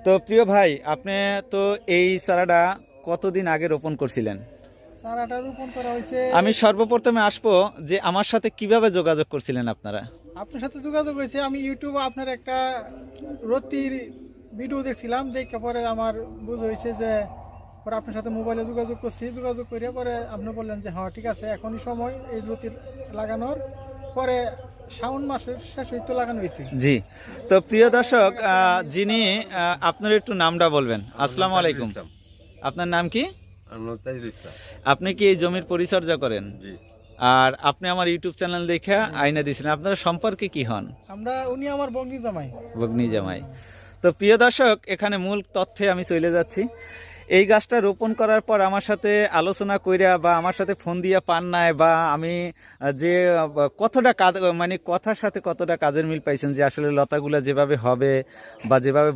তো প্রিয় ভাই, আপনি তো এই চারাটা কতদিন আগে রোপণ করছিলেন? চারাটা রোপণ করা হয়েছে। আমি সর্বপ্রথমে আসবো যে আমার সাথে কিভাবে যোগাযোগ করছিলেন আপনারা? আপনার সাথে যোগাযোগ হয়েছে, আমি ইউটিউবে আপনার একটা রতির ভিডিও দেখছিলাম, দেখে পরে আমার বুঝ হয়েছে যে পরে আপনার সাথে মোবাইলে যোগাযোগ করছি, যোগাযোগ করে পরে আপনি বললেন যে হ্যাঁ ঠিক আছে এখনই সময় এই রতির লাগানোর। পরে শ্রাবণ মাসের শেষ হইতে লাগানো হয়েছে। জি। তো প্রিয় দর্শক, যিনি আপনার একটু নামটা বলবেন। আসসালামু আলাইকুম। আপনার নাম কি? আপনি কি এই জমির পরিচর্যা করেন? জি। আর আপনি আমার ইউটিউব চ্যানেল দেখে আইনা দিয়েছেন, আপনারা সম্পর্কে কি হন? উনি আমার বঙ্গি জামাই। ভগ্নী জামাই। তো প্রিয় দর্শক, এখানে মূল তথ্যে আমি চলে যাচ্ছি। এই গাছটা রোপণ করার পর আমার সাথে আলোচনা কইরা বা আমার সাথে ফোন দিয়া পান নাই, বা আমি যে কতটা কাজ, মানে কথার সাথে কতটা কাজের মিল পাইছেন, যে আসলে লতাগুলা যেভাবে হবে বা যেভাবে